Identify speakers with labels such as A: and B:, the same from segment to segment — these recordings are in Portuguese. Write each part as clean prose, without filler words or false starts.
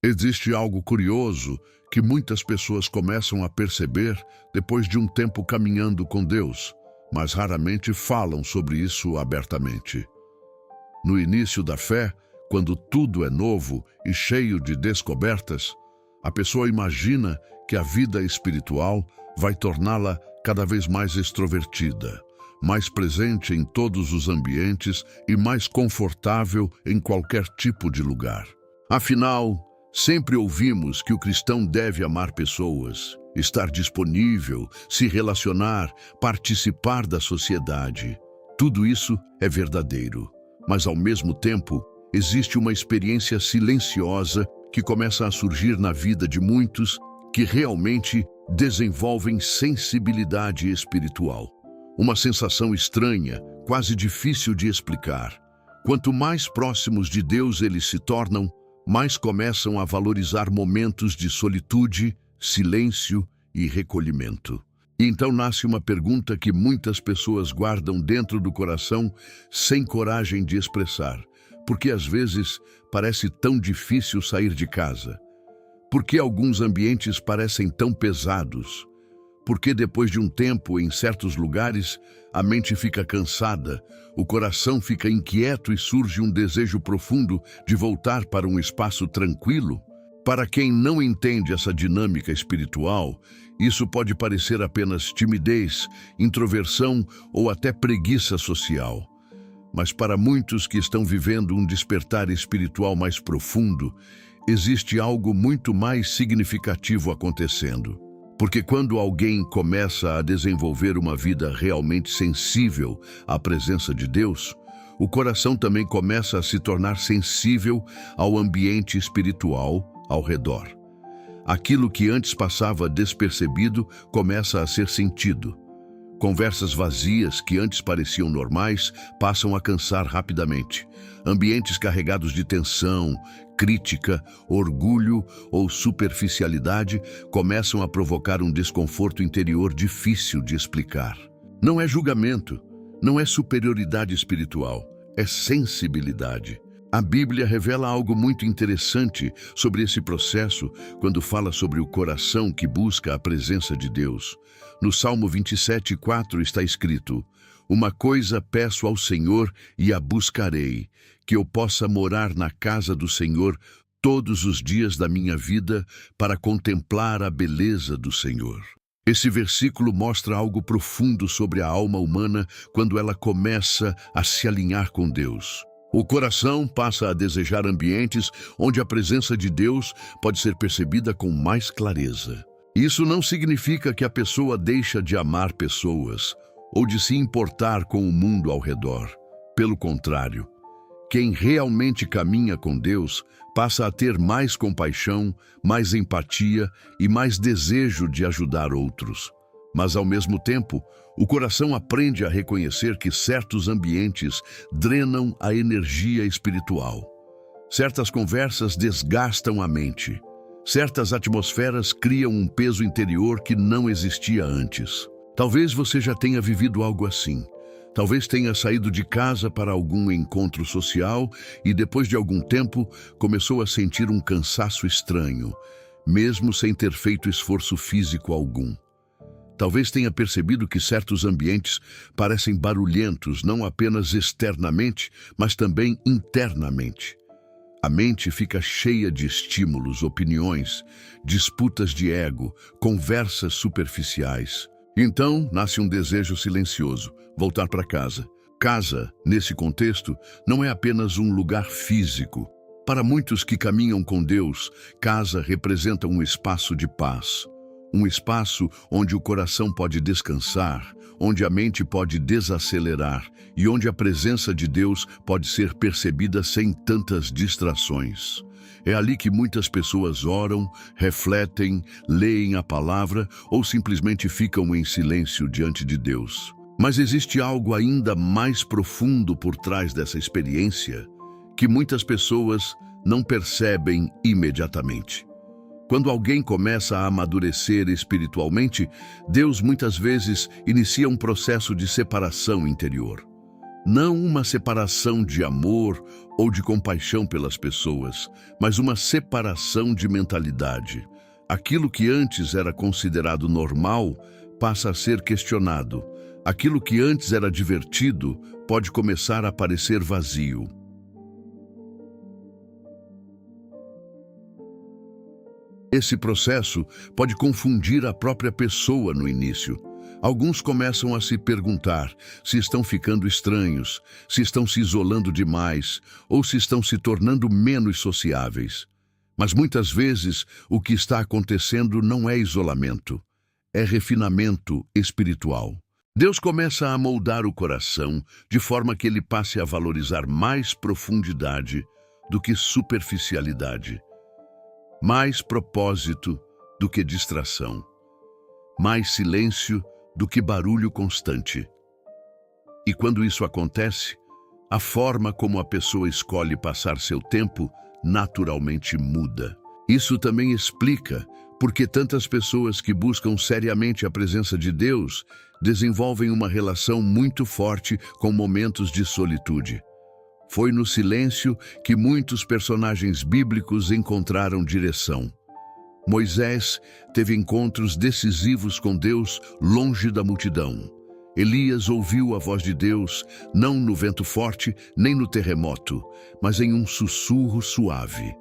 A: Existe algo curioso que muitas pessoas começam a perceber depois de um tempo caminhando com Deus, mas raramente falam sobre isso abertamente. No início da fé, quando tudo é novo e cheio de descobertas, a pessoa imagina que a vida espiritual vai torná-la cada vez mais extrovertida, mais presente em todos os ambientes e mais confortável em qualquer tipo de lugar. Afinal, sempre ouvimos que o cristão deve amar pessoas, estar disponível, se relacionar, participar da sociedade. Tudo isso é verdadeiro, mas ao mesmo tempo existe uma experiência silenciosa que começa a surgir na vida de muitos que realmente desenvolvem sensibilidade espiritual. Uma sensação estranha, quase difícil de explicar. Quanto mais próximos de Deus eles se tornam, mais começam a valorizar momentos de solitude, silêncio e recolhimento. E então nasce uma pergunta que muitas pessoas guardam dentro do coração sem coragem de expressar. Por que às vezes parece tão difícil sair de casa? Por que alguns ambientes parecem tão pesados? Por que depois de um tempo em certos lugares a mente fica cansada, o coração fica inquieto e surge um desejo profundo de voltar para um espaço tranquilo? Para quem não entende essa dinâmica espiritual, isso pode parecer apenas timidez, introversão ou até preguiça social. Mas para muitos que estão vivendo um despertar espiritual mais profundo, existe algo muito mais significativo acontecendo. Porque quando alguém começa a desenvolver uma vida realmente sensível à presença de Deus, o coração também começa a se tornar sensível ao ambiente espiritual ao redor. Aquilo que antes passava despercebido começa a ser sentido. Conversas vazias que antes pareciam normais passam a cansar rapidamente. Ambientes carregados de tensão, crítica, orgulho ou superficialidade começam a provocar um desconforto interior difícil de explicar. Não é julgamento, não é superioridade espiritual, é sensibilidade. A Bíblia revela algo muito interessante sobre esse processo quando fala sobre o coração que busca a presença de Deus. No Salmo 27:4 está escrito: "Uma coisa peço ao Senhor e a buscarei, que eu possa morar na casa do Senhor todos os dias da minha vida para contemplar a beleza do Senhor." Esse versículo mostra algo profundo sobre a alma humana quando ela começa a se alinhar com Deus. O coração passa a desejar ambientes onde a presença de Deus pode ser percebida com mais clareza. Isso não significa que a pessoa deixa de amar pessoas ou de se importar com o mundo ao redor. Pelo contrário, quem realmente caminha com Deus passa a ter mais compaixão, mais empatia e mais desejo de ajudar outros. Mas, ao mesmo tempo, o coração aprende a reconhecer que certos ambientes drenam a energia espiritual. Certas conversas desgastam a mente. Certas atmosferas criam um peso interior que não existia antes. Talvez você já tenha vivido algo assim. Talvez tenha saído de casa para algum encontro social e, depois de algum tempo, começou a sentir um cansaço estranho, mesmo sem ter feito esforço físico algum. Talvez tenha percebido que certos ambientes parecem barulhentos, não apenas externamente, mas também internamente. A mente fica cheia de estímulos, opiniões, disputas de ego, conversas superficiais. Então, nasce um desejo silencioso: voltar para casa. Casa, nesse contexto, não é apenas um lugar físico. Para muitos que caminham com Deus, casa representa um espaço de paz. Um espaço onde o coração pode descansar, onde a mente pode desacelerar e onde a presença de Deus pode ser percebida sem tantas distrações. É ali que muitas pessoas oram, refletem, leem a palavra ou simplesmente ficam em silêncio diante de Deus. Mas existe algo ainda mais profundo por trás dessa experiência que muitas pessoas não percebem imediatamente. Quando alguém começa a amadurecer espiritualmente, Deus muitas vezes inicia um processo de separação interior. Não uma separação de amor ou de compaixão pelas pessoas, mas uma separação de mentalidade. Aquilo que antes era considerado normal passa a ser questionado. Aquilo que antes era divertido pode começar a parecer vazio. Esse processo pode confundir a própria pessoa no início. Alguns começam a se perguntar se estão ficando estranhos, se estão se isolando demais ou se estão se tornando menos sociáveis. Mas muitas vezes o que está acontecendo não é isolamento, é refinamento espiritual. Deus começa a moldar o coração de forma que ele passe a valorizar mais profundidade do que superficialidade, mais propósito do que distração, mais silêncio do que barulho constante. E quando isso acontece, a forma como a pessoa escolhe passar seu tempo naturalmente muda. Isso também explica por que tantas pessoas que buscam seriamente a presença de Deus desenvolvem uma relação muito forte com momentos de solitude. Foi no silêncio que muitos personagens bíblicos encontraram direção. Moisés teve encontros decisivos com Deus longe da multidão. Elias ouviu a voz de Deus, não no vento forte, nem no terremoto, mas em um sussurro suave.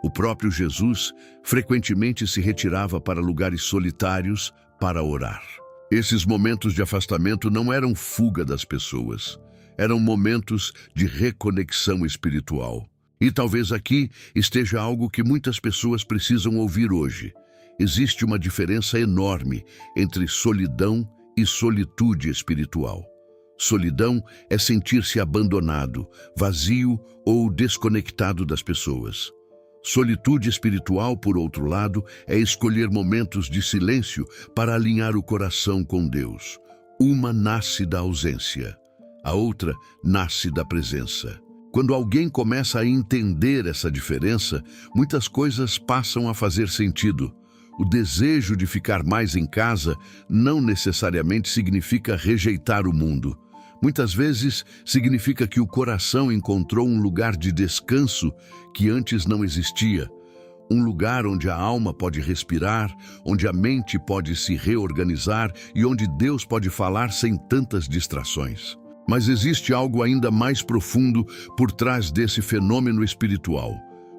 A: O próprio Jesus frequentemente se retirava para lugares solitários para orar. Esses momentos de afastamento não eram fuga das pessoas, eram momentos de reconexão espiritual. E talvez aqui esteja algo que muitas pessoas precisam ouvir hoje. Existe uma diferença enorme entre solidão e solitude espiritual. Solidão é sentir-se abandonado, vazio ou desconectado das pessoas. Solitude espiritual, por outro lado, é escolher momentos de silêncio para alinhar o coração com Deus. Uma nasce da ausência, a outra nasce da presença. Quando alguém começa a entender essa diferença, muitas coisas passam a fazer sentido. O desejo de ficar mais em casa não necessariamente significa rejeitar o mundo. Muitas vezes significa que o coração encontrou um lugar de descanso que antes não existia. Um lugar onde a alma pode respirar, onde a mente pode se reorganizar e onde Deus pode falar sem tantas distrações. Mas existe algo ainda mais profundo por trás desse fenômeno espiritual.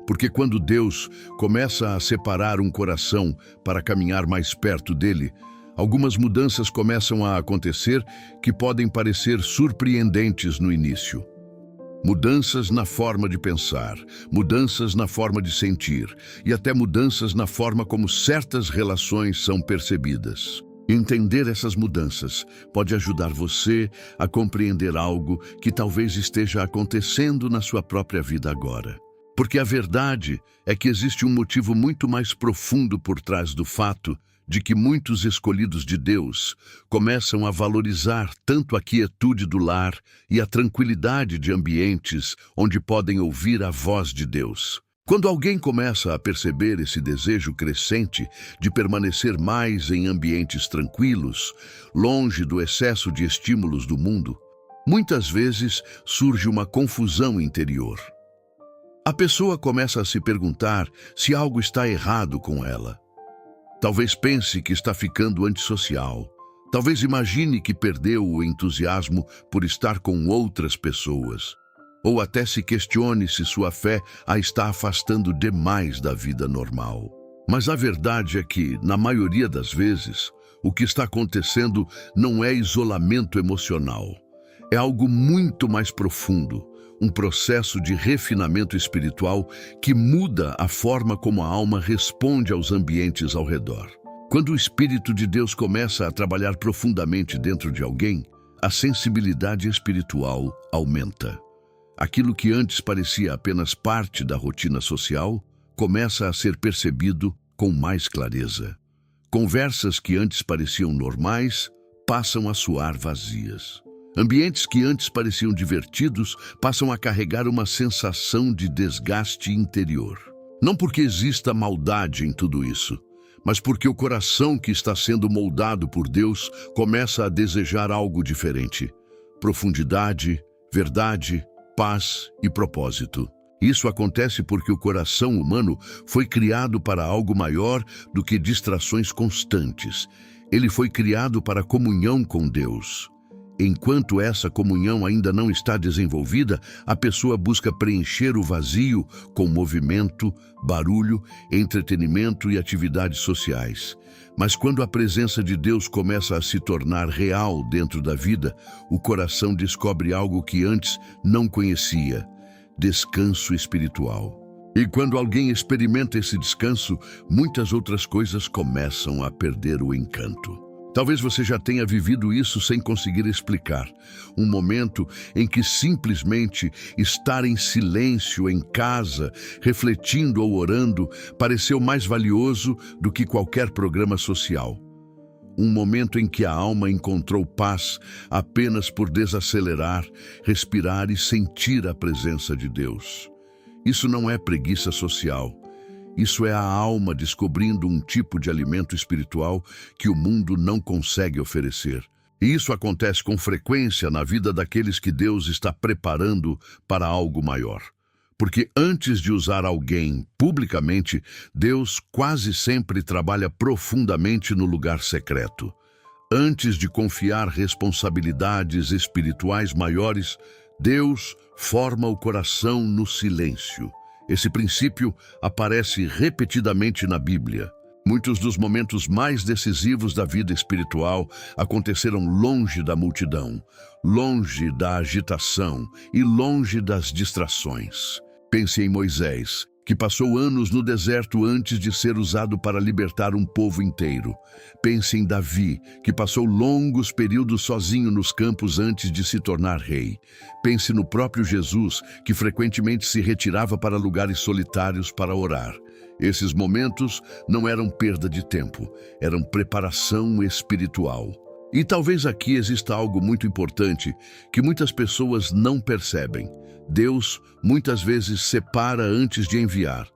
A: Porque quando Deus começa a separar um coração para caminhar mais perto dele, algumas mudanças começam a acontecer que podem parecer surpreendentes no início. Mudanças na forma de pensar, mudanças na forma de sentir e até mudanças na forma como certas relações são percebidas. Entender essas mudanças pode ajudar você a compreender algo que talvez esteja acontecendo na sua própria vida agora. Porque a verdade é que existe um motivo muito mais profundo por trás do fato de que muitos escolhidos de Deus começam a valorizar tanto a quietude do lar e a tranquilidade de ambientes onde podem ouvir a voz de Deus. Quando alguém começa a perceber esse desejo crescente de permanecer mais em ambientes tranquilos, longe do excesso de estímulos do mundo, muitas vezes surge uma confusão interior. A pessoa começa a se perguntar se algo está errado com ela. Talvez pense que está ficando antissocial. Talvez imagine que perdeu o entusiasmo por estar com outras pessoas. Ou até se questione se sua fé a está afastando demais da vida normal. Mas a verdade é que, na maioria das vezes, o que está acontecendo não é isolamento emocional. É algo muito mais profundo, um processo de refinamento espiritual que muda a forma como a alma responde aos ambientes ao redor. Quando o Espírito de Deus começa a trabalhar profundamente dentro de alguém, a sensibilidade espiritual aumenta. Aquilo que antes parecia apenas parte da rotina social começa a ser percebido com mais clareza. Conversas que antes pareciam normais passam a soar vazias. Ambientes que antes pareciam divertidos passam a carregar uma sensação de desgaste interior. Não porque exista maldade em tudo isso, mas porque o coração que está sendo moldado por Deus começa a desejar algo diferente. Profundidade, verdade, paz e propósito. Isso acontece porque o coração humano foi criado para algo maior do que distrações constantes. Ele foi criado para comunhão com Deus. Enquanto essa comunhão ainda não está desenvolvida, a pessoa busca preencher o vazio com movimento, barulho, entretenimento e atividades sociais. Mas quando a presença de Deus começa a se tornar real dentro da vida, o coração descobre algo que antes não conhecia: descanso espiritual. E quando alguém experimenta esse descanso, muitas outras coisas começam a perder o encanto. Talvez você já tenha vivido isso sem conseguir explicar. Um momento em que simplesmente estar em silêncio em casa, refletindo ou orando, pareceu mais valioso do que qualquer programa social. Um momento em que a alma encontrou paz apenas por desacelerar, respirar e sentir a presença de Deus. Isso não é preguiça social. Isso é a alma descobrindo um tipo de alimento espiritual que o mundo não consegue oferecer. E isso acontece com frequência na vida daqueles que Deus está preparando para algo maior. Porque antes de usar alguém publicamente, Deus quase sempre trabalha profundamente no lugar secreto. Antes de confiar responsabilidades espirituais maiores, Deus forma o coração no silêncio. Esse princípio aparece repetidamente na Bíblia. Muitos dos momentos mais decisivos da vida espiritual aconteceram longe da multidão, longe da agitação e longe das distrações. Pense em Moisés, que passou anos no deserto antes de ser usado para libertar um povo inteiro. Pense em Davi, que passou longos períodos sozinho nos campos antes de se tornar rei. Pense no próprio Jesus, que frequentemente se retirava para lugares solitários para orar. Esses momentos não eram perda de tempo, eram preparação espiritual. E talvez aqui exista algo muito importante que muitas pessoas não percebem. Deus muitas vezes separa antes de enviar.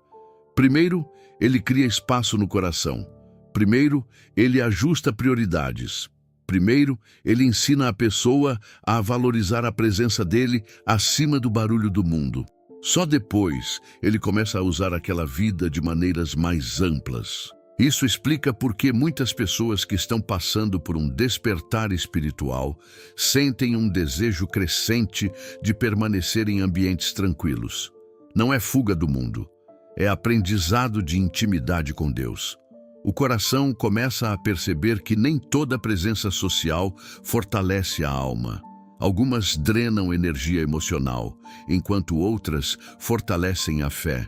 A: Primeiro, Ele cria espaço no coração. Primeiro, Ele ajusta prioridades. Primeiro, Ele ensina a pessoa a valorizar a presença dEle acima do barulho do mundo. Só depois, Ele começa a usar aquela vida de maneiras mais amplas. Isso explica por que muitas pessoas que estão passando por um despertar espiritual sentem um desejo crescente de permanecer em ambientes tranquilos. Não é fuga do mundo, é aprendizado de intimidade com Deus. O coração começa a perceber que nem toda presença social fortalece a alma. Algumas drenam energia emocional, enquanto outras fortalecem a fé.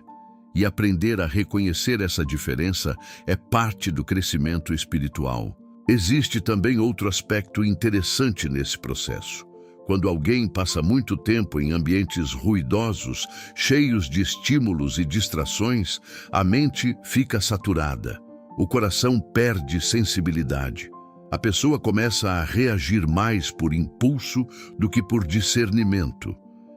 A: E aprender a reconhecer essa diferença é parte do crescimento espiritual. Existe também outro aspecto interessante nesse processo. Quando alguém passa muito tempo em ambientes ruidosos, cheios de estímulos e distrações, a mente fica saturada. O coração perde sensibilidade. A pessoa começa a reagir mais por impulso do que por discernimento.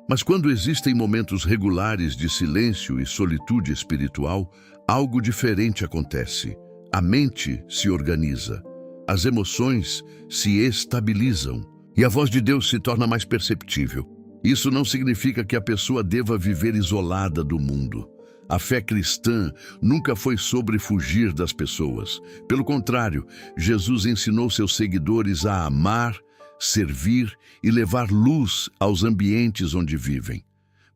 A: Mas quando existem momentos regulares de silêncio e solitude espiritual, algo diferente acontece. A mente se organiza, as emoções se estabilizam e a voz de Deus se torna mais perceptível. Isso não significa que a pessoa deva viver isolada do mundo. A fé cristã nunca foi sobre fugir das pessoas. Pelo contrário, Jesus ensinou seus seguidores a amar, servir e levar luz aos ambientes onde vivem.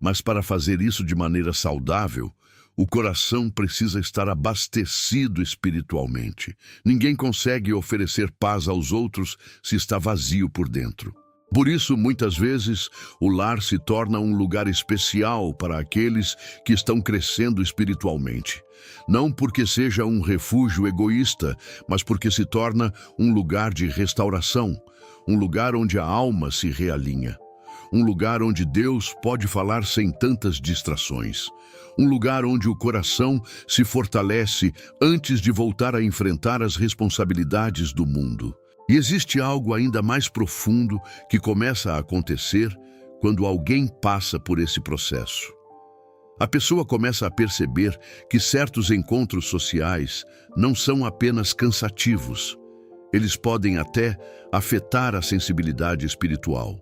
A: Mas para fazer isso de maneira saudável, o coração precisa estar abastecido espiritualmente. Ninguém consegue oferecer paz aos outros se está vazio por dentro. Por isso, muitas vezes, o lar se torna um lugar especial para aqueles que estão crescendo espiritualmente. Não porque seja um refúgio egoísta, mas porque se torna um lugar de restauração, um lugar onde a alma se realinha, um lugar onde Deus pode falar sem tantas distrações, um lugar onde o coração se fortalece antes de voltar a enfrentar as responsabilidades do mundo. E existe algo ainda mais profundo que começa a acontecer quando alguém passa por esse processo. A pessoa começa a perceber que certos encontros sociais não são apenas cansativos. Eles podem até afetar a sensibilidade espiritual.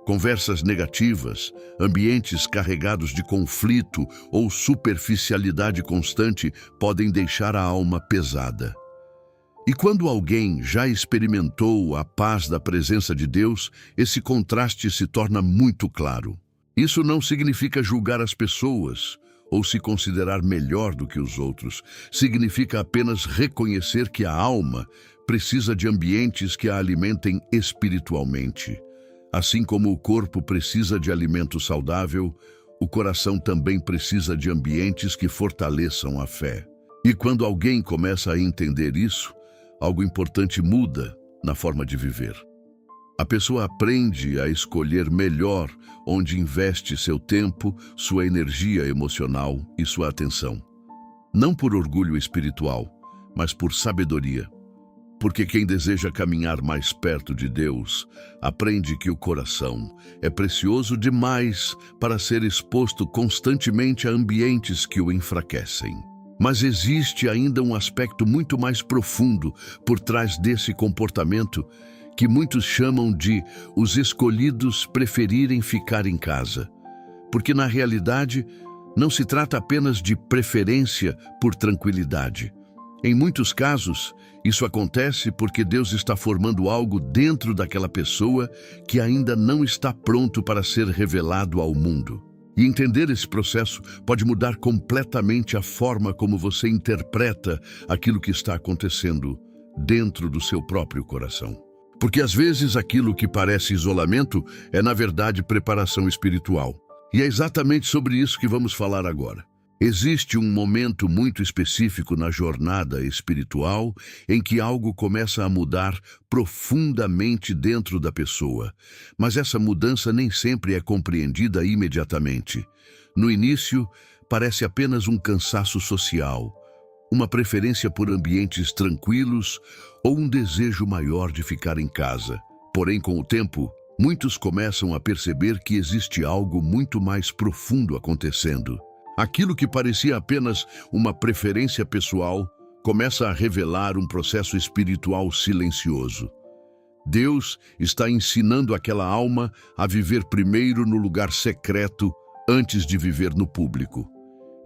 A: Conversas negativas, ambientes carregados de conflito ou superficialidade constante podem deixar a alma pesada. E quando alguém já experimentou a paz da presença de Deus, esse contraste se torna muito claro. Isso não significa julgar as pessoas ou se considerar melhor do que os outros. Significa apenas reconhecer que a alma precisa de ambientes que a alimentem espiritualmente. Assim como o corpo precisa de alimento saudável, o coração também precisa de ambientes que fortaleçam a fé. E quando alguém começa a entender isso, algo importante muda na forma de viver. A pessoa aprende a escolher melhor onde investe seu tempo, sua energia emocional e sua atenção. Não por orgulho espiritual, mas por sabedoria. Porque quem deseja caminhar mais perto de Deus, aprende que o coração é precioso demais para ser exposto constantemente a ambientes que o enfraquecem. Mas existe ainda um aspecto muito mais profundo por trás desse comportamento que muitos chamam de os escolhidos preferirem ficar em casa. Porque na realidade não se trata apenas de preferência por tranquilidade. Em muitos casos, isso acontece porque Deus está formando algo dentro daquela pessoa que ainda não está pronto para ser revelado ao mundo. E entender esse processo pode mudar completamente a forma como você interpreta aquilo que está acontecendo dentro do seu próprio coração. Porque às vezes aquilo que parece isolamento é na verdade preparação espiritual. E é exatamente sobre isso que vamos falar agora. Existe um momento muito específico na jornada espiritual em que algo começa a mudar profundamente dentro da pessoa, mas essa mudança nem sempre é compreendida imediatamente. No início, parece apenas um cansaço social, uma preferência por ambientes tranquilos ou um desejo maior de ficar em casa. Porém, com o tempo, muitos começam a perceber que existe algo muito mais profundo acontecendo. Aquilo que parecia apenas uma preferência pessoal começa a revelar um processo espiritual silencioso. Deus está ensinando aquela alma a viver primeiro no lugar secreto antes de viver no público.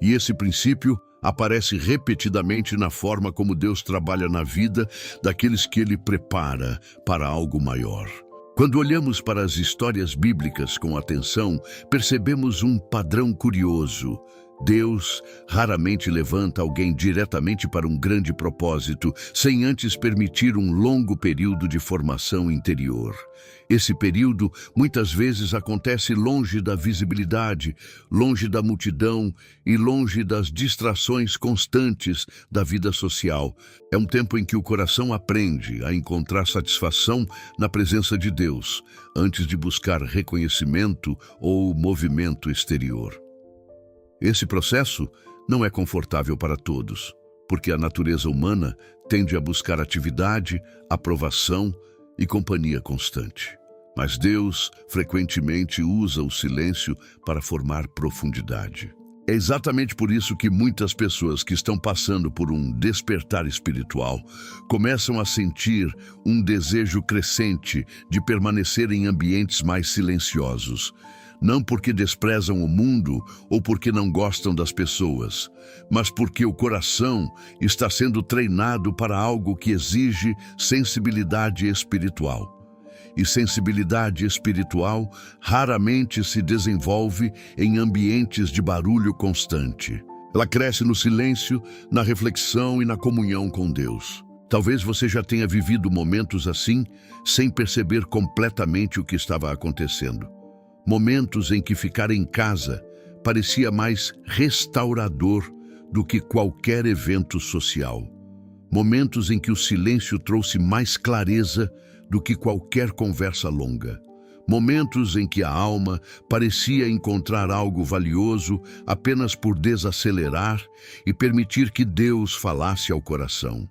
A: E esse princípio aparece repetidamente na forma como Deus trabalha na vida daqueles que Ele prepara para algo maior. Quando olhamos para as histórias bíblicas com atenção, percebemos um padrão curioso. Deus raramente levanta alguém diretamente para um grande propósito, sem antes permitir um longo período de formação interior. Esse período muitas vezes acontece longe da visibilidade, longe da multidão e longe das distrações constantes da vida social. É um tempo em que o coração aprende a encontrar satisfação na presença de Deus, antes de buscar reconhecimento ou movimento exterior. Esse processo não é confortável para todos, porque a natureza humana tende a buscar atividade, aprovação e companhia constante. Mas Deus frequentemente usa o silêncio para formar profundidade. É exatamente por isso que muitas pessoas que estão passando por um despertar espiritual começam a sentir um desejo crescente de permanecer em ambientes mais silenciosos. Não porque desprezam o mundo ou porque não gostam das pessoas, mas porque o coração está sendo treinado para algo que exige sensibilidade espiritual. E sensibilidade espiritual raramente se desenvolve em ambientes de barulho constante. Ela cresce no silêncio, na reflexão e na comunhão com Deus. Talvez você já tenha vivido momentos assim, sem perceber completamente o que estava acontecendo. Momentos em que ficar em casa parecia mais restaurador do que qualquer evento social. Momentos em que o silêncio trouxe mais clareza do que qualquer conversa longa. Momentos em que a alma parecia encontrar algo valioso apenas por desacelerar e permitir que Deus falasse ao coração.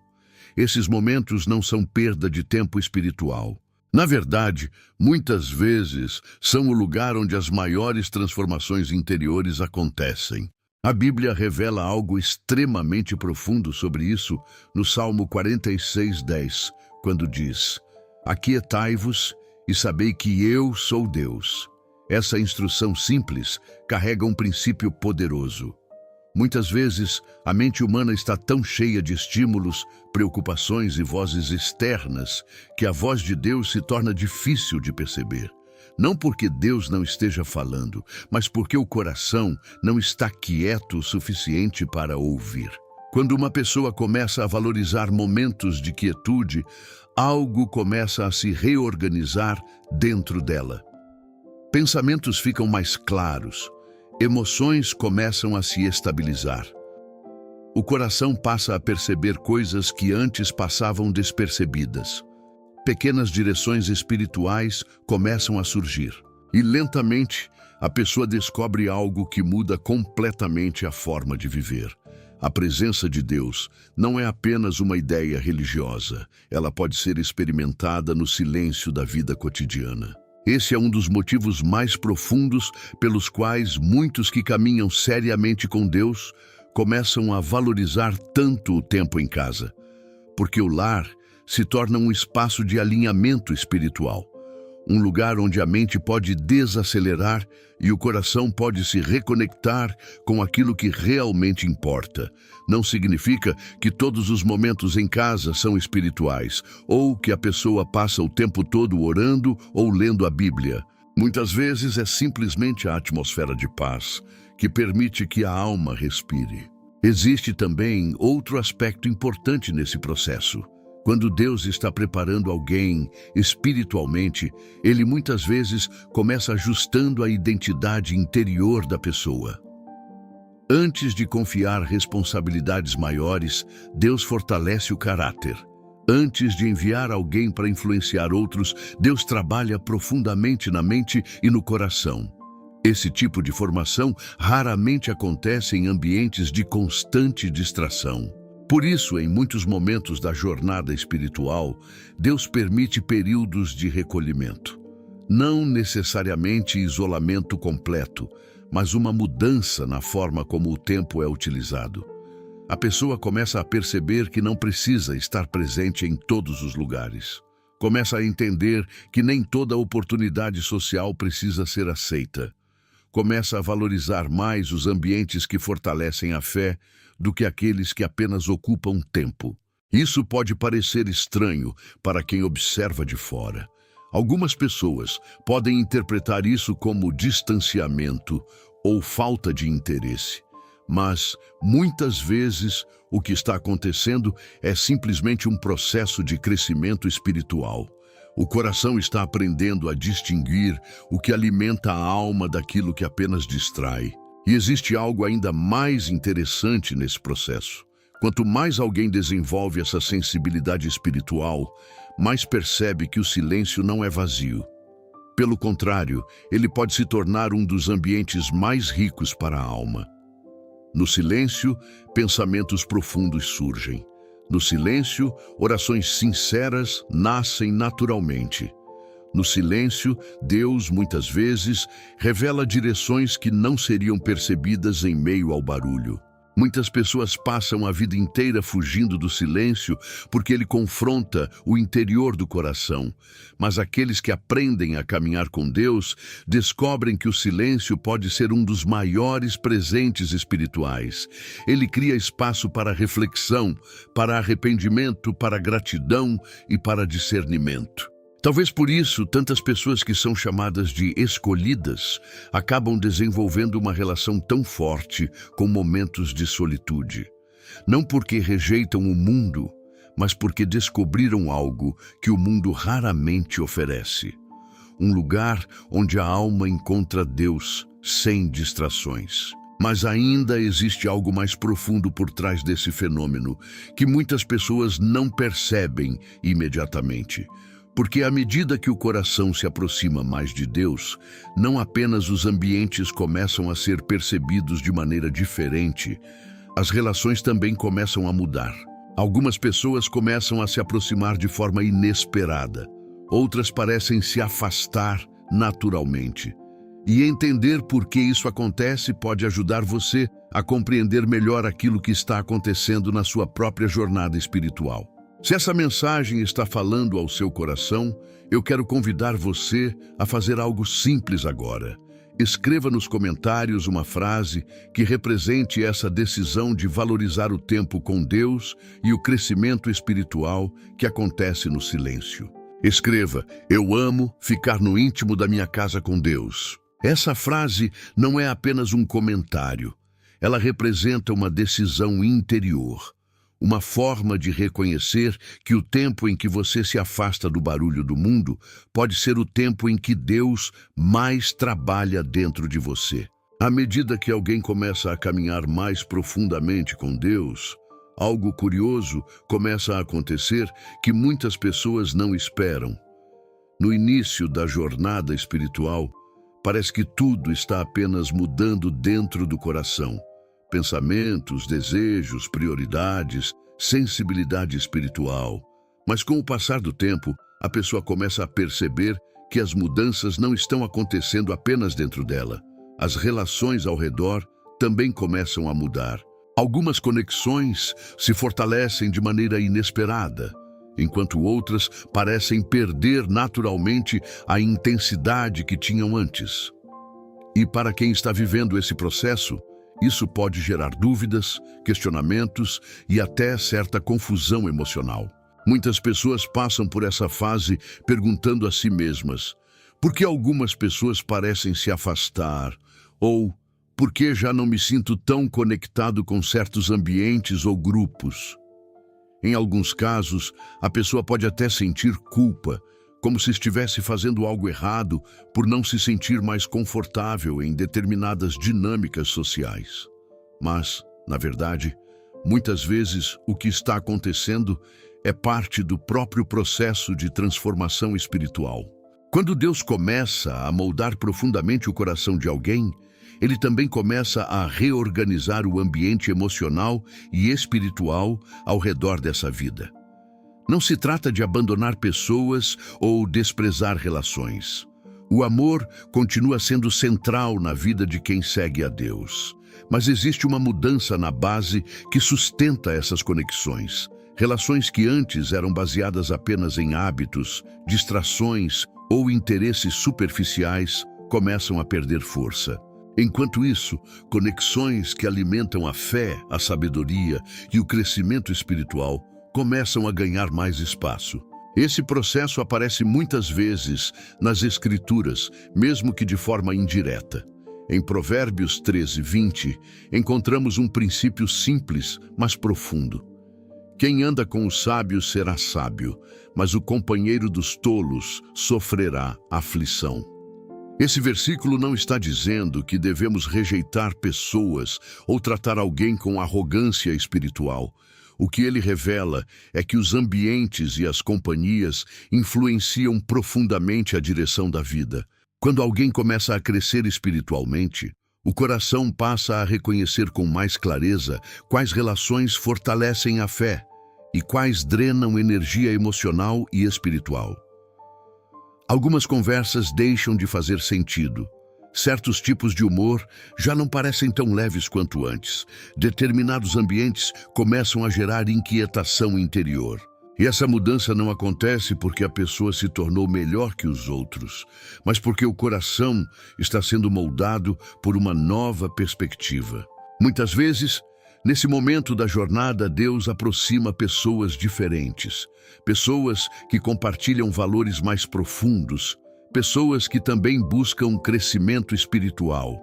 A: Esses momentos não são perda de tempo espiritual. Na verdade, muitas vezes são o lugar onde as maiores transformações interiores acontecem. A Bíblia revela algo extremamente profundo sobre isso no Salmo 46:10, quando diz: Aquietai-vos e sabei que eu sou Deus. Essa instrução simples carrega um princípio poderoso. Muitas vezes, a mente humana está tão cheia de estímulos, preocupações e vozes externas que a voz de Deus se torna difícil de perceber. Não porque Deus não esteja falando, mas porque o coração não está quieto o suficiente para ouvir. Quando uma pessoa começa a valorizar momentos de quietude, algo começa a se reorganizar dentro dela. Pensamentos ficam mais claros, emoções começam a se estabilizar. O coração passa a perceber coisas que antes passavam despercebidas. Pequenas direções espirituais começam a surgir. E lentamente, a pessoa descobre algo que muda completamente a forma de viver. A presença de Deus não é apenas uma ideia religiosa. Ela pode ser experimentada no silêncio da vida cotidiana. Esse é um dos motivos mais profundos pelos quais muitos que caminham seriamente com Deus começam a valorizar tanto o tempo em casa. Porque o lar se torna um espaço de alinhamento espiritual. Um lugar onde a mente pode desacelerar e o coração pode se reconectar com aquilo que realmente importa. Não significa que todos os momentos em casa são espirituais, ou que a pessoa passa o tempo todo orando ou lendo a Bíblia. Muitas vezes é simplesmente a atmosfera de paz que permite que a alma respire. Existe também outro aspecto importante nesse processo. Quando Deus está preparando alguém espiritualmente, Ele muitas vezes começa ajustando a identidade interior da pessoa. Antes de confiar responsabilidades maiores, Deus fortalece o caráter. Antes de enviar alguém para influenciar outros, Deus trabalha profundamente na mente e no coração. Esse tipo de formação raramente acontece em ambientes de constante distração. Por isso, em muitos momentos da jornada espiritual, Deus permite períodos de recolhimento. Não necessariamente isolamento completo, mas uma mudança na forma como o tempo é utilizado. A pessoa começa a perceber que não precisa estar presente em todos os lugares. Começa a entender que nem toda oportunidade social precisa ser aceita. Começa a valorizar mais os ambientes que fortalecem a fé do que aqueles que apenas ocupam tempo. Isso pode parecer estranho para quem observa de fora. Algumas pessoas podem interpretar isso como distanciamento ou falta de interesse. Mas, muitas vezes, o que está acontecendo é simplesmente um processo de crescimento espiritual. O coração está aprendendo a distinguir o que alimenta a alma daquilo que apenas distrai. E existe algo ainda mais interessante nesse processo. Quanto mais alguém desenvolve essa sensibilidade espiritual, mais percebe que o silêncio não é vazio. Pelo contrário, ele pode se tornar um dos ambientes mais ricos para a alma. No silêncio, pensamentos profundos surgem. No silêncio, orações sinceras nascem naturalmente. No silêncio, Deus, muitas vezes, revela direções que não seriam percebidas em meio ao barulho. Muitas pessoas passam a vida inteira fugindo do silêncio porque ele confronta o interior do coração. Mas aqueles que aprendem a caminhar com Deus descobrem que o silêncio pode ser um dos maiores presentes espirituais. Ele cria espaço para reflexão, para arrependimento, para gratidão e para discernimento. Talvez por isso, tantas pessoas que são chamadas de escolhidas acabam desenvolvendo uma relação tão forte com momentos de solitude. Não porque rejeitam o mundo, mas porque descobriram algo que o mundo raramente oferece. Um lugar onde a alma encontra Deus sem distrações. Mas ainda existe algo mais profundo por trás desse fenômeno, que muitas pessoas não percebem imediatamente. Porque à medida que o coração se aproxima mais de Deus, não apenas os ambientes começam a ser percebidos de maneira diferente, as relações também começam a mudar. Algumas pessoas começam a se aproximar de forma inesperada, outras parecem se afastar naturalmente. E entender por que isso acontece pode ajudar você a compreender melhor aquilo que está acontecendo na sua própria jornada espiritual. Se essa mensagem está falando ao seu coração, eu quero convidar você a fazer algo simples agora. Escreva nos comentários uma frase que represente essa decisão de valorizar o tempo com Deus e o crescimento espiritual que acontece no silêncio. Escreva: eu amo ficar no íntimo da minha casa com Deus. Essa frase não é apenas um comentário. Ela representa uma decisão interior. Uma forma de reconhecer que o tempo em que você se afasta do barulho do mundo pode ser o tempo em que Deus mais trabalha dentro de você. À medida que alguém começa a caminhar mais profundamente com Deus, algo curioso começa a acontecer que muitas pessoas não esperam. No início da jornada espiritual, parece que tudo está apenas mudando dentro do coração. Pensamentos, desejos, prioridades, sensibilidade espiritual. Mas com o passar do tempo, a pessoa começa a perceber que as mudanças não estão acontecendo apenas dentro dela. As relações ao redor também começam a mudar. Algumas conexões se fortalecem de maneira inesperada, enquanto outras parecem perder naturalmente a intensidade que tinham antes. E para quem está vivendo esse processo, isso pode gerar dúvidas, questionamentos e até certa confusão emocional. Muitas pessoas passam por essa fase perguntando a si mesmas: por que algumas pessoas parecem se afastar? Ou por que já não me sinto tão conectado com certos ambientes ou grupos? Em alguns casos, a pessoa pode até sentir culpa, como se estivesse fazendo algo errado por não se sentir mais confortável em determinadas dinâmicas sociais. Mas, na verdade, muitas vezes o que está acontecendo é parte do próprio processo de transformação espiritual. Quando Deus começa a moldar profundamente o coração de alguém, Ele também começa a reorganizar o ambiente emocional e espiritual ao redor dessa vida. Não se trata de abandonar pessoas ou desprezar relações. O amor continua sendo central na vida de quem segue a Deus. Mas existe uma mudança na base que sustenta essas conexões. Relações que antes eram baseadas apenas em hábitos, distrações ou interesses superficiais começam a perder força. Enquanto isso, conexões que alimentam a fé, a sabedoria e o crescimento espiritual começam a ganhar mais espaço. Esse processo aparece muitas vezes nas Escrituras, mesmo que de forma indireta. Em Provérbios 13:20, encontramos um princípio simples, mas profundo. Quem anda com os sábios será sábio, mas o companheiro dos tolos sofrerá aflição. Esse versículo não está dizendo que devemos rejeitar pessoas ou tratar alguém com arrogância espiritual. O que ele revela é que os ambientes e as companhias influenciam profundamente a direção da vida. Quando alguém começa a crescer espiritualmente, o coração passa a reconhecer com mais clareza quais relações fortalecem a fé e quais drenam energia emocional e espiritual. Algumas conversas deixam de fazer sentido. Certos tipos de humor já não parecem tão leves quanto antes. Determinados ambientes começam a gerar inquietação interior. E essa mudança não acontece porque a pessoa se tornou melhor que os outros, mas porque o coração está sendo moldado por uma nova perspectiva. Muitas vezes, nesse momento da jornada, Deus aproxima pessoas diferentes, pessoas que compartilham valores mais profundos, pessoas que também buscam crescimento espiritual,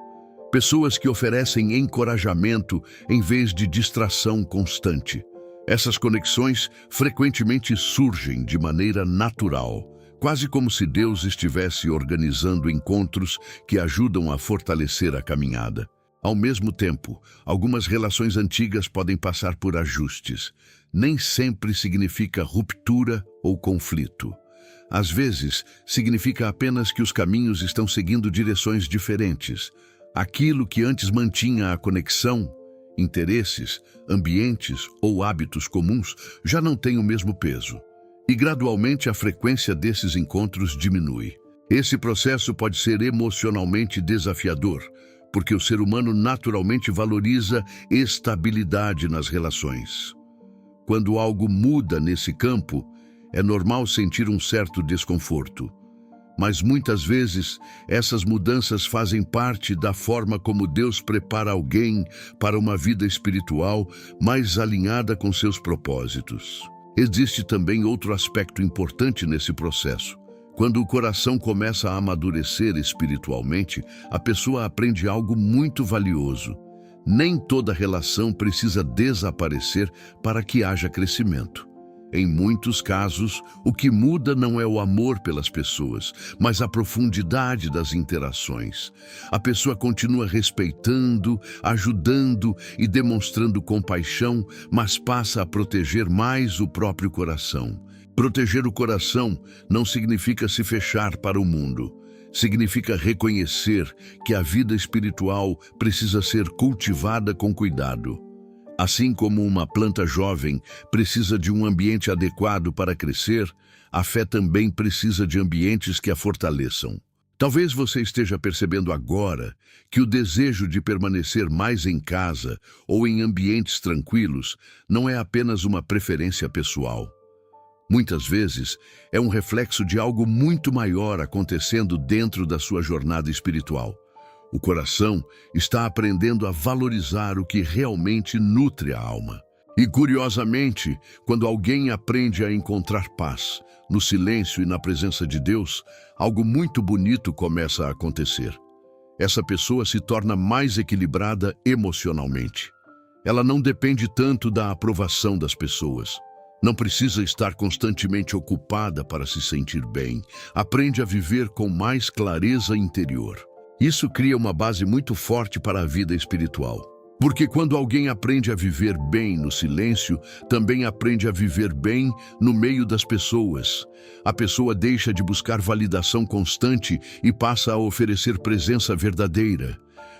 A: pessoas que oferecem encorajamento em vez de distração constante. Essas conexões frequentemente surgem de maneira natural, quase como se Deus estivesse organizando encontros que ajudam a fortalecer a caminhada. Ao mesmo tempo, algumas relações antigas podem passar por ajustes. Nem sempre significa ruptura ou conflito. Às vezes, significa apenas que os caminhos estão seguindo direções diferentes. Aquilo que antes mantinha a conexão, interesses, ambientes ou hábitos comuns, já não tem o mesmo peso. E gradualmente a frequência desses encontros diminui. Esse processo pode ser emocionalmente desafiador, porque o ser humano naturalmente valoriza estabilidade nas relações. Quando algo muda nesse campo, é normal sentir um certo desconforto. Mas muitas vezes, essas mudanças fazem parte da forma como Deus prepara alguém para uma vida espiritual mais alinhada com seus propósitos. Existe também outro aspecto importante nesse processo. Quando o coração começa a amadurecer espiritualmente, a pessoa aprende algo muito valioso. Nem toda relação precisa desaparecer para que haja crescimento. Em muitos casos, o que muda não é o amor pelas pessoas, mas a profundidade das interações. A pessoa continua respeitando, ajudando e demonstrando compaixão, mas passa a proteger mais o próprio coração. Proteger o coração não significa se fechar para o mundo. Significa reconhecer que a vida espiritual precisa ser cultivada com cuidado. Assim como uma planta jovem precisa de um ambiente adequado para crescer, a fé também precisa de ambientes que a fortaleçam. Talvez você esteja percebendo agora que o desejo de permanecer mais em casa ou em ambientes tranquilos não é apenas uma preferência pessoal. Muitas vezes, é um reflexo de algo muito maior acontecendo dentro da sua jornada espiritual. O coração está aprendendo a valorizar o que realmente nutre a alma. E, curiosamente, quando alguém aprende a encontrar paz, no silêncio e na presença de Deus, algo muito bonito começa a acontecer. Essa pessoa se torna mais equilibrada emocionalmente. Ela não depende tanto da aprovação das pessoas. Não precisa estar constantemente ocupada para se sentir bem. Aprende a viver com mais clareza interior. Isso cria uma base muito forte para a vida espiritual. Porque quando alguém aprende a viver bem no silêncio, também aprende a viver bem no meio das pessoas. A pessoa deixa de buscar validação constante e passa a oferecer presença verdadeira.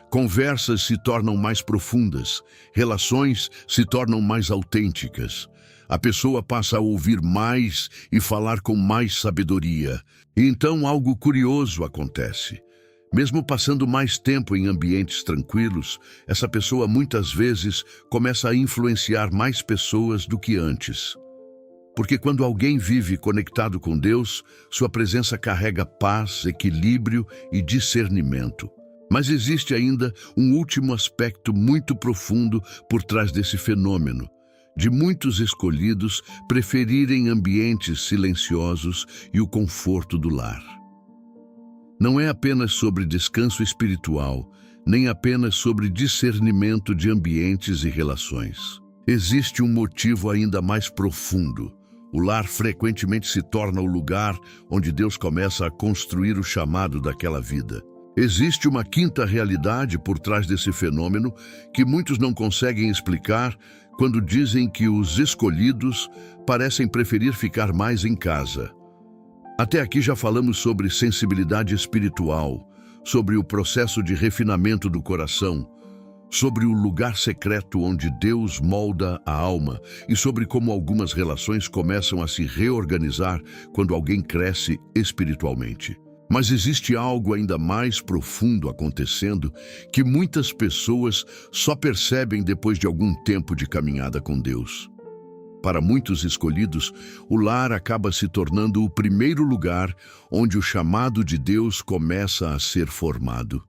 A: Conversas se tornam mais profundas, relações se tornam mais autênticas. A pessoa passa a ouvir mais e falar com mais sabedoria. E então algo curioso acontece. Mesmo passando mais tempo em ambientes tranquilos, essa pessoa muitas vezes começa a influenciar mais pessoas do que antes. Porque quando alguém vive conectado com Deus, sua presença carrega paz, equilíbrio e discernimento. Mas existe ainda um último aspecto muito profundo por trás desse fenômeno, de muitos escolhidos preferirem ambientes silenciosos e o conforto do lar. Não é apenas sobre descanso espiritual, nem apenas sobre discernimento de ambientes e relações. Existe um motivo ainda mais profundo. O lar frequentemente se torna o lugar onde Deus começa a construir o chamado daquela vida. Existe uma quinta realidade por trás desse fenômeno que muitos não conseguem explicar quando dizem que os escolhidos parecem preferir ficar mais em casa. Até aqui já falamos sobre sensibilidade espiritual, sobre o processo de refinamento do coração, sobre o lugar secreto onde Deus molda a alma e sobre como algumas relações começam a se reorganizar quando alguém cresce espiritualmente. Mas existe algo ainda mais profundo acontecendo que muitas pessoas só percebem depois de algum tempo de caminhada com Deus. Para muitos escolhidos, o lar acaba se tornando o primeiro lugar onde o chamado de Deus começa a ser formado.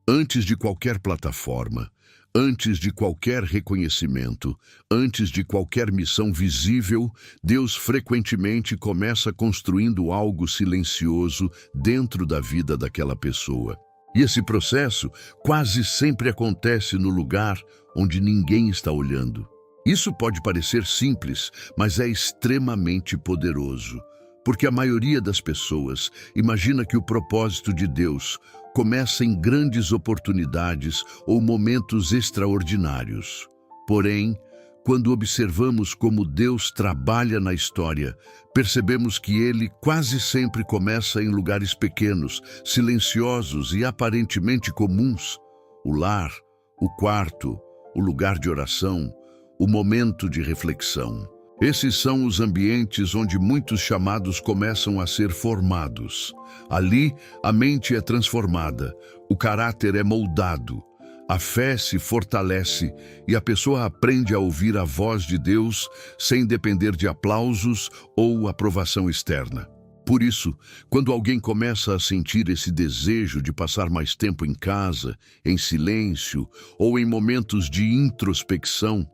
A: Antes de qualquer plataforma, antes de qualquer reconhecimento, antes de qualquer missão visível, Deus frequentemente começa construindo algo silencioso dentro da vida daquela pessoa. E esse processo quase sempre acontece no lugar onde ninguém está olhando. Isso pode parecer simples, mas é extremamente poderoso, porque a maioria das pessoas imagina que o propósito de Deus começa em grandes oportunidades ou momentos extraordinários. Porém, quando observamos como Deus trabalha na história, percebemos que Ele quase sempre começa em lugares pequenos, silenciosos e aparentemente comuns. O lar, o quarto, o lugar de oração, o momento de reflexão. Esses são os ambientes onde muitos chamados começam a ser formados. Ali, a mente é transformada, o caráter é moldado, A fé se fortalece e a pessoa aprende a ouvir a voz de Deus sem depender de aplausos ou aprovação externa. Por isso, quando alguém começa a sentir esse desejo de passar mais tempo em casa, em silêncio ou em momentos de introspecção,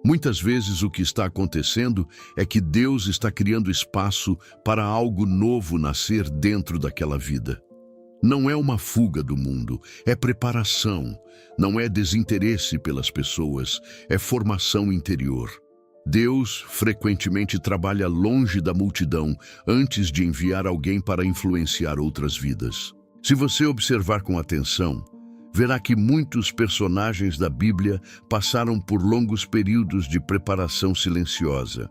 A: muitas vezes o que está acontecendo é que Deus está criando espaço para algo novo nascer dentro daquela vida. Não é uma fuga do mundo, é preparação. Não é desinteresse pelas pessoas, é formação interior. Deus frequentemente trabalha longe da multidão antes de enviar alguém para influenciar outras vidas. Se você observar com atenção, verá que muitos personagens da Bíblia passaram por longos períodos de preparação silenciosa.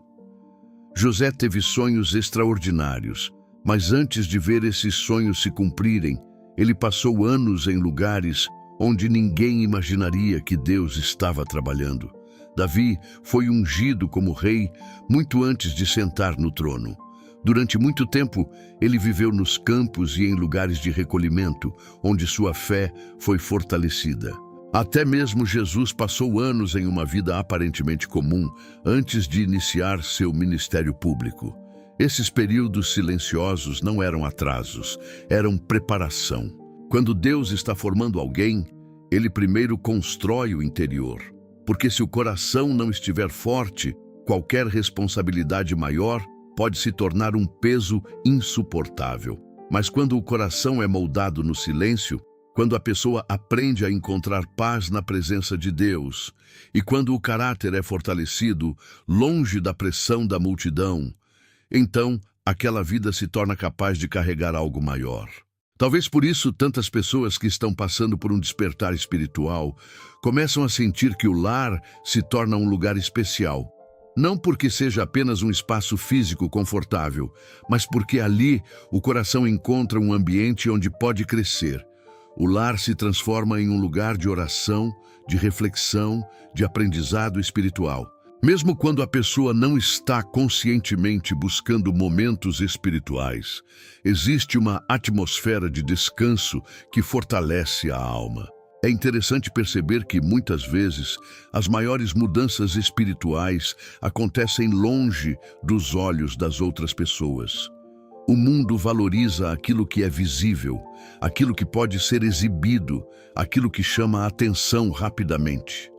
A: José teve sonhos extraordinários, mas antes de ver esses sonhos se cumprirem, ele passou anos em lugares onde ninguém imaginaria que Deus estava trabalhando. Davi foi ungido como rei muito antes de sentar no trono. Durante muito tempo, ele viveu nos campos e em lugares de recolhimento, onde sua fé foi fortalecida. Até mesmo Jesus passou anos em uma vida aparentemente comum antes de iniciar seu ministério público. Esses períodos silenciosos não eram atrasos, eram preparação. Quando Deus está formando alguém, Ele primeiro constrói o interior. Porque se o coração não estiver forte, qualquer responsabilidade maior pode se tornar um peso insuportável. Mas quando o coração é moldado no silêncio, quando a pessoa aprende a encontrar paz na presença de Deus, e quando o caráter é fortalecido, longe da pressão da multidão, então aquela vida se torna capaz de carregar algo maior. Talvez por isso tantas pessoas que estão passando por um despertar espiritual começam a sentir que o lar se torna um lugar especial. Não porque seja apenas um espaço físico confortável, mas porque ali o coração encontra um ambiente onde pode crescer. O lar se transforma em um lugar de oração, de reflexão, de aprendizado espiritual. Mesmo quando a pessoa não está conscientemente buscando momentos espirituais, existe uma atmosfera de descanso que fortalece a alma. É interessante perceber que, muitas vezes, as maiores mudanças espirituais acontecem longe dos olhos das outras pessoas. O mundo valoriza aquilo que é visível, aquilo que pode ser exibido, aquilo que chama a atenção rapidamente.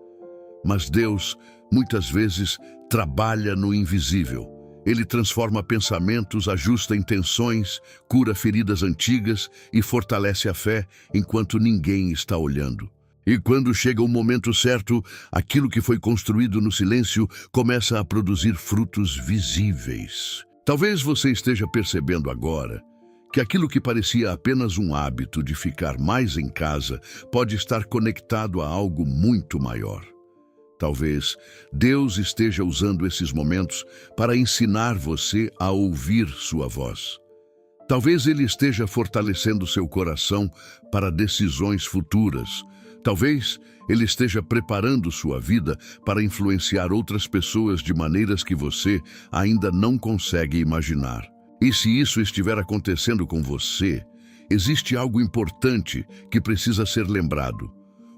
A: Mas Deus, muitas vezes, trabalha no invisível. Ele transforma pensamentos, ajusta intenções, cura feridas antigas e fortalece a fé enquanto ninguém está olhando. E quando chega o momento certo, aquilo que foi construído no silêncio começa a produzir frutos visíveis. Talvez você esteja percebendo agora que aquilo que parecia apenas um hábito de ficar mais em casa pode estar conectado a algo muito maior. Talvez Deus esteja usando esses momentos para ensinar você a ouvir sua voz. Talvez Ele esteja fortalecendo seu coração para decisões futuras. Talvez Ele esteja preparando sua vida para influenciar outras pessoas de maneiras que você ainda não consegue imaginar. E se isso estiver acontecendo com você, existe algo importante que precisa ser lembrado.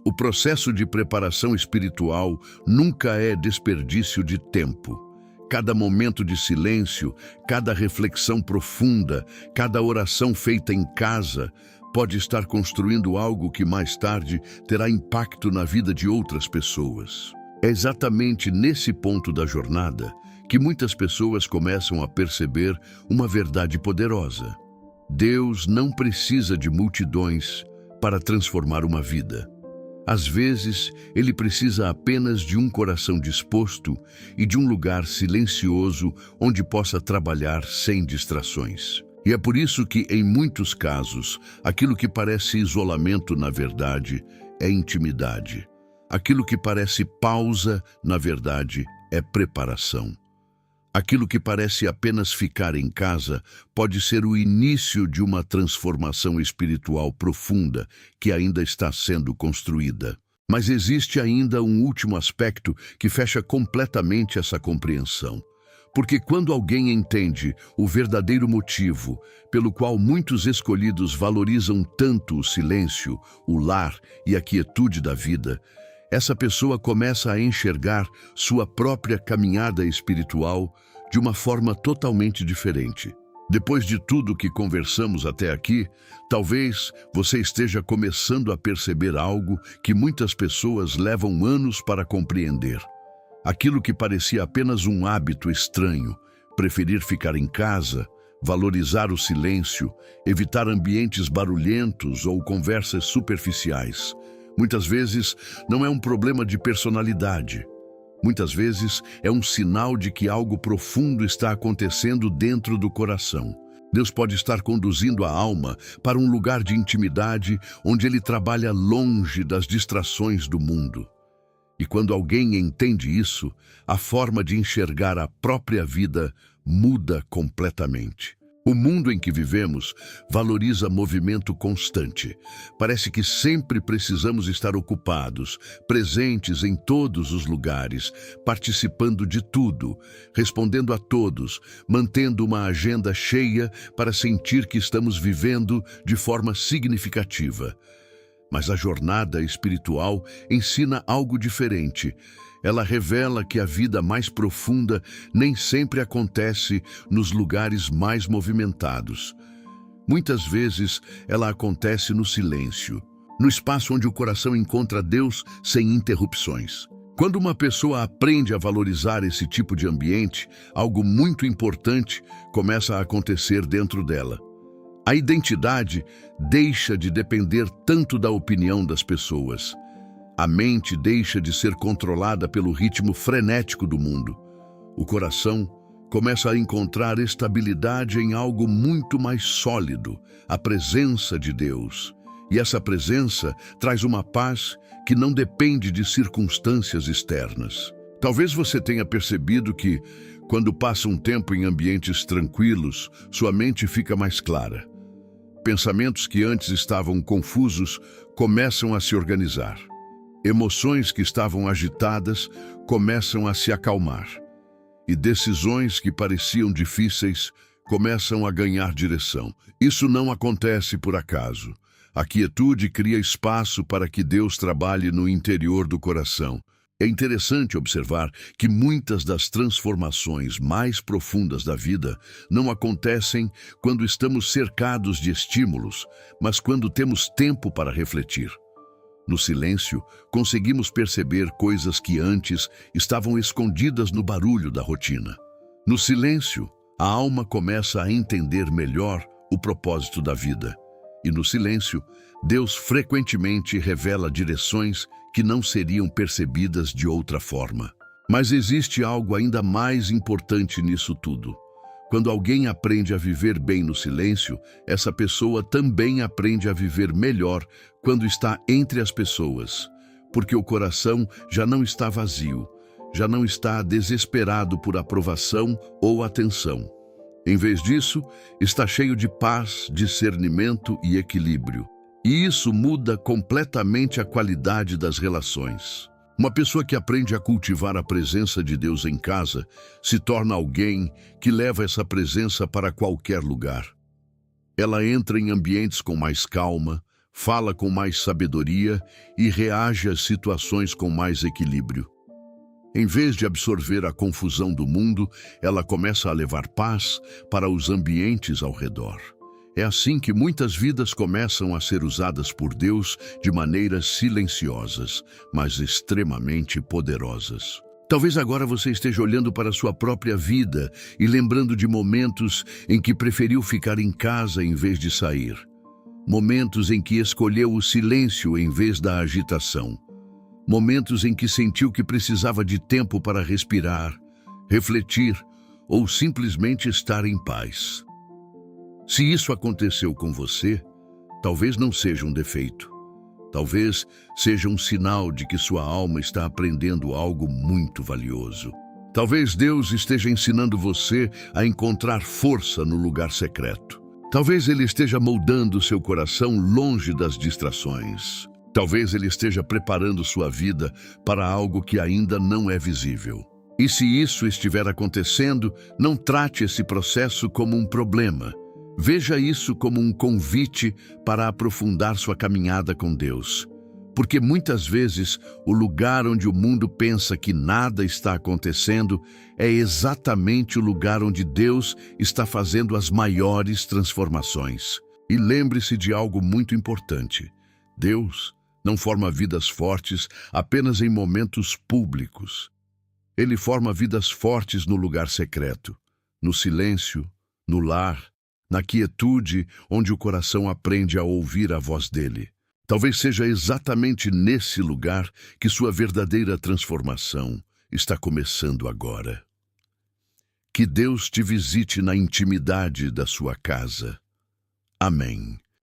A: O processo de preparação espiritual nunca é desperdício de tempo. Cada momento de silêncio, cada reflexão profunda, cada oração feita em casa pode estar construindo algo que mais tarde terá impacto na vida de outras pessoas. É exatamente nesse ponto da jornada que muitas pessoas começam a perceber uma verdade poderosa. Deus não precisa de multidões para transformar uma vida. Às vezes, Ele precisa apenas de um coração disposto e de um lugar silencioso onde possa trabalhar sem distrações. E é por isso que, em muitos casos, aquilo que parece isolamento, na verdade, é intimidade. Aquilo que parece pausa, na verdade, é preparação. Aquilo que parece apenas ficar em casa pode ser o início de uma transformação espiritual profunda que ainda está sendo construída. Mas existe ainda um último aspecto que fecha completamente essa compreensão. Porque quando alguém entende o verdadeiro motivo pelo qual muitos escolhidos valorizam tanto o silêncio, o lar e a quietude da vida, essa pessoa começa a enxergar sua própria caminhada espiritual de uma forma totalmente diferente. Depois de tudo que conversamos até aqui, talvez você esteja começando a perceber algo que muitas pessoas levam anos para compreender. Aquilo que parecia apenas um hábito estranho, preferir ficar em casa, valorizar o silêncio, evitar ambientes barulhentos ou conversas superficiais. Muitas vezes não é um problema de personalidade. Muitas vezes é um sinal de que algo profundo está acontecendo dentro do coração. Deus pode estar conduzindo a alma para um lugar de intimidade onde Ele trabalha longe das distrações do mundo. E quando alguém entende isso, a forma de enxergar a própria vida muda completamente. O mundo em que vivemos valoriza movimento constante. Parece que sempre precisamos estar ocupados, presentes em todos os lugares, participando de tudo, respondendo a todos, mantendo uma agenda cheia para sentir que estamos vivendo de forma significativa. Mas a jornada espiritual ensina algo diferente. Ela revela que a vida mais profunda nem sempre acontece nos lugares mais movimentados. Muitas vezes ela acontece no silêncio, no espaço onde o coração encontra Deus sem interrupções. Quando uma pessoa aprende a valorizar esse tipo de ambiente, algo muito importante começa a acontecer dentro dela. A identidade deixa de depender tanto da opinião das pessoas. A mente deixa de ser controlada pelo ritmo frenético do mundo. O coração começa a encontrar estabilidade em algo muito mais sólido, a presença de Deus. E essa presença traz uma paz que não depende de circunstâncias externas. Talvez você tenha percebido que, quando passa um tempo em ambientes tranquilos, sua mente fica mais clara. Pensamentos que antes estavam confusos começam a se organizar. Emoções que estavam agitadas começam a se acalmar. E decisões que pareciam difíceis começam a ganhar direção. Isso não acontece por acaso. A quietude cria espaço para que Deus trabalhe no interior do coração. É interessante observar que muitas das transformações mais profundas da vida não acontecem quando estamos cercados de estímulos, mas quando temos tempo para refletir. No silêncio, conseguimos perceber coisas que antes estavam escondidas no barulho da rotina. No silêncio, a alma começa a entender melhor o propósito da vida. E no silêncio, Deus frequentemente revela direções que não seriam percebidas de outra forma. Mas existe algo ainda mais importante nisso tudo. Quando alguém aprende a viver bem no silêncio, essa pessoa também aprende a viver melhor quando está entre as pessoas, porque o coração já não está vazio, já não está desesperado por aprovação ou atenção. Em vez disso, está cheio de paz, discernimento e equilíbrio. E isso muda completamente a qualidade das relações. Uma pessoa que aprende a cultivar a presença de Deus em casa se torna alguém que leva essa presença para qualquer lugar. Ela entra em ambientes com mais calma, fala com mais sabedoria e reage às situações com mais equilíbrio. Em vez de absorver a confusão do mundo, ela começa a levar paz para os ambientes ao redor. É assim que muitas vidas começam a ser usadas por Deus de maneiras silenciosas, mas extremamente poderosas. Talvez agora você esteja olhando para a sua própria vida e lembrando de momentos em que preferiu ficar em casa em vez de sair. Momentos em que escolheu o silêncio em vez da agitação. Momentos em que sentiu que precisava de tempo para respirar, refletir ou simplesmente estar em paz. Se isso aconteceu com você, talvez não seja um defeito. Talvez seja um sinal de que sua alma está aprendendo algo muito valioso. Talvez Deus esteja ensinando você a encontrar força no lugar secreto. Talvez Ele esteja moldando seu coração longe das distrações. Talvez Ele esteja preparando sua vida para algo que ainda não é visível. E se isso estiver acontecendo, não trate esse processo como um problema. Veja isso como um convite para aprofundar sua caminhada com Deus. Porque muitas vezes o lugar onde o mundo pensa que nada está acontecendo é exatamente o lugar onde Deus está fazendo as maiores transformações. E lembre-se de algo muito importante: Deus não forma vidas fortes apenas em momentos públicos. Ele forma vidas fortes no lugar secreto, no silêncio, no lar, na quietude onde o coração aprende a ouvir a voz dele. Talvez seja exatamente nesse lugar que sua verdadeira transformação está começando agora. Que Deus te visite na intimidade da sua casa. Amém.